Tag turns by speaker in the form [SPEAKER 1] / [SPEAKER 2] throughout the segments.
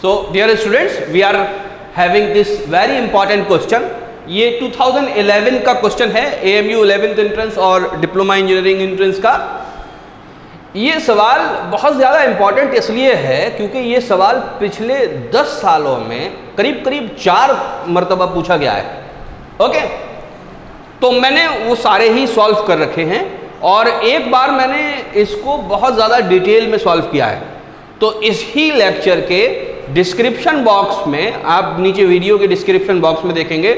[SPEAKER 1] So dear students, we are having this very important question. ये 2011 का question है, AMU 11th entrance और diploma engineering entrance का। ये सवाल बहुत ज़्यादा इम्पॉर्टेंट इसलिए है क्योंकि ये सवाल पिछले 10 सालों में करीब करीब 4 मरतबा पूछा गया है। ओके, तो मैंने वो सारे ही सॉल्व कर रखे हैं और एक बार मैंने इसको बहुत ज़्यादा डिटेल में सॉल्व किया है। तो इसी लेक्चर के डिस्क्रिप्शन बॉक्स में, आप नीचे वीडियो के डिस्क्रिप्शन बॉक्स में देखेंगे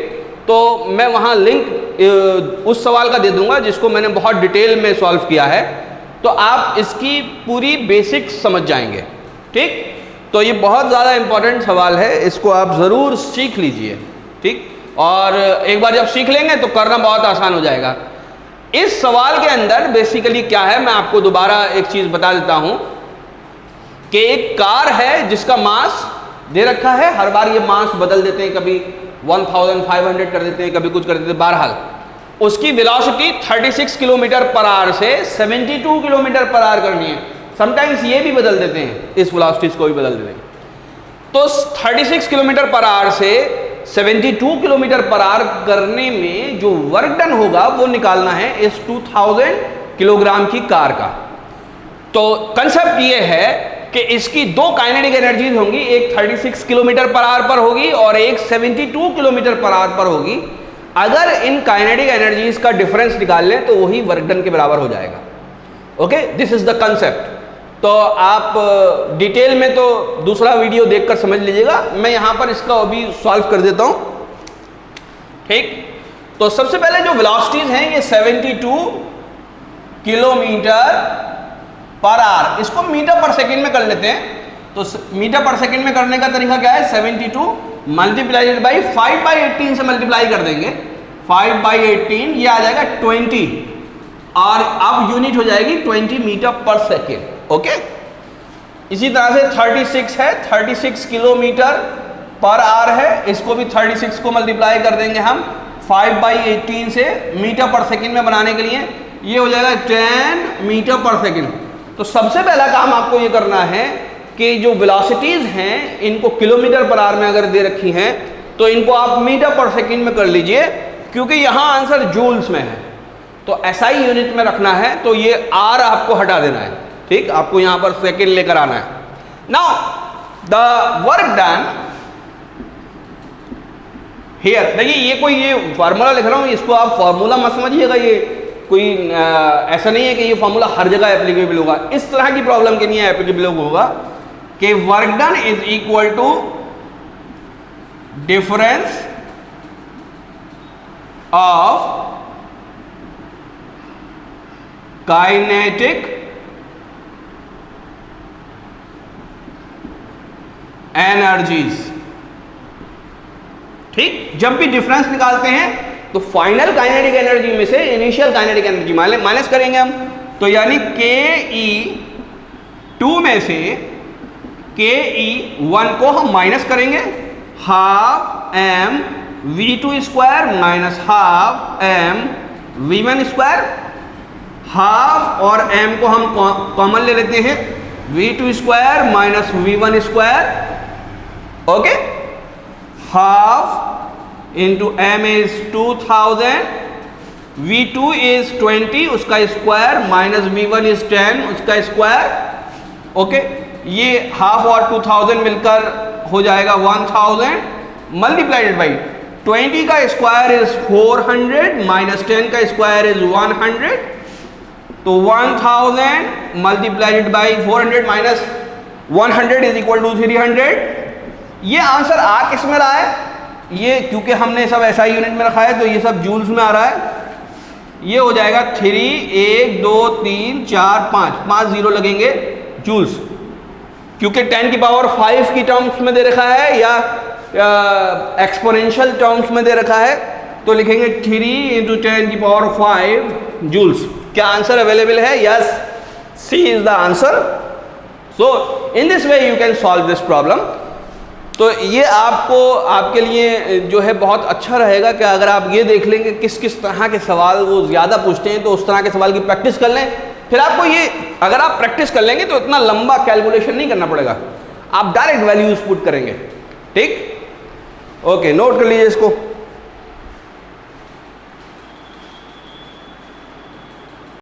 [SPEAKER 1] तो मैं वहाँ लिंक उस सवाल का दे दूँगा जिसको मैंने बहुत डिटेल में सॉल्व किया है, तो आप इसकी पूरी बेसिक्स समझ जाएंगे। ठीक, तो ये बहुत ज़्यादा इम्पॉर्टेंट सवाल है, इसको आप ज़रूर सीख लीजिए। ठीक, और एक बार जब सीख लेंगे तो करना बहुत आसान हो जाएगा। इस सवाल के अंदर बेसिकली क्या है, मैं आपको दोबारा एक चीज़ बता देता हूँ कि एक कार है जिसका मास दे रखा है। हर बार ये मास बदल देते हैं, कभी 1500 कर देते हैं, कभी कुछ कर देते हैं। बहरहाल उसकी वेलोसिटी 36 किलोमीटर पर आवर से 72 किलोमीटर पर आवर करनी है। समटाइम्स ये भी बदल देते हैं, इस वेलोसिटीज को भी बदल देते हैं। तो 36 किलोमीटर पर आवर से 72 किलोमीटर पर आवर करने में जो वर्क डन होगा वो निकालना है इस 2000 किलोग्राम की कार का। तो कंसेप्ट ये है कि इसकी दो काइनेटिक एनर्जीज होंगी, एक 36 किलोमीटर पर आवर पर होगी और एक 72 किलोमीटर पर आवर पर होगी। अगर इन काइनेटिक एनर्जीज का डिफरेंस निकाल लें तो वही वर्क डन के बराबर हो जाएगा। Okay, this is the concept. तो आप डिटेल में तो दूसरा वीडियो देखकर समझ लीजिएगा, मैं यहां पर इसका अभी सॉल्व कर देता हूं। ठीक, तो सबसे पहले जो वेलोसिटीज हैं ये 72 किलोमीटर पर आवर, इसको मीटर पर सेकेंड में कर लेते हैं। तो मीटर पर सेकेंड में करने का तरीका क्या है, 72 मल्टीप्लाइड बाई 5/18 से मल्टीप्लाई कर देंगे। 5/18 ये आ जाएगा 20 और अब यूनिट हो जाएगी 20 मीटर पर सेकेंड। ओके, इसी तरह से 36 है, 36 किलोमीटर पर आवर है, इसको भी 36 को मल्टीप्लाई कर देंगे हम 5/18 से मीटर पर सेकेंड में बनाने के लिए, ये हो जाएगा 10 मीटर पर सेकेंड। तो सबसे पहला काम आपको ये करना है कि जो वेलोसिटीज हैं इनको किलोमीटर पर आवर में अगर दे रखी हैं तो इनको आप मीटर पर सेकंड में कर लीजिए, क्योंकि यहाँ आंसर जूल्स में है तो SI यूनिट में रखना है, तो ये आर आपको हटा देना है। ठीक, आपको यहाँ पर सेकंड लेकर आना है। Now the work done here, देखिए ये कोई ये फार्मूला लिख रहा हूँ, इसको आप फार्मूला मत समझिएगा, ये कोई ऐसा नहीं है कि ये फार्मूला हर जगह एप्लीकेबल होगा। इस तरह की प्रॉब्लम के लिए एप्लीकेबल होगा कि work done is equal to difference of kinetic energies. ठीक, जब भी डिफरेंस निकालते हैं तो फाइनल काइनेटिक एनर्जी में से इनिशियल काइनेटिक एनर्जी माइनस करेंगे हम, तो यानी KE2 में से KE1 को हम माइनस करेंगे, half m v2 square minus half m v1 square. Half और m को हम कॉमन ले लेते हैं, v2 square minus v1 square. Okay, half into m is 2000, v2 is 20 उसका स्क्वायर माइनस v1 इज 10 उसका स्क्वायर। ओके, ये हाफ और 2000 मिलकर हो जाएगा 1000 मल्टीप्लाइडेड बाई 20 का स्क्वायर इज 400 माइनस 10 का स्क्वायर इज 100, तो 1000 multiplied by 400 minus 100 is equal to 300। ये आंसर आ किस में रहा है, ये क्योंकि हमने सब SI यूनिट में रखा है तो ये सब जूल्स में आ रहा है। ये हो जाएगा 3, 1, 2, 3, 4, 5 जीरो लगेंगे जूल्स, क्योंकि 10 की पावर 5 की टर्म्स में दे रखा है या एक्सपोनेंशियल टर्म्स में दे रखा है, तो लिखेंगे 3 इंटू 10 की पावर 5 जूल्स। क्या आंसर अवेलेबल है? Yes, C is the answer. So in this way you can solve this problem. तो ये आपको आपके लिए जो है बहुत अच्छा रहेगा कि अगर आप ये देख लेंगे किस किस तरह के सवाल वो ज़्यादा पूछते हैं, तो उस तरह के सवाल की प्रैक्टिस कर लें। फिर आपको ये, अगर आप प्रैक्टिस कर लेंगे तो इतना लंबा कैलकुलेशन नहीं करना पड़ेगा। आप डायरेक्ट वैल्यूज पुट करेंगे। ठीक, ओके, नोट कर लीजिए इसको।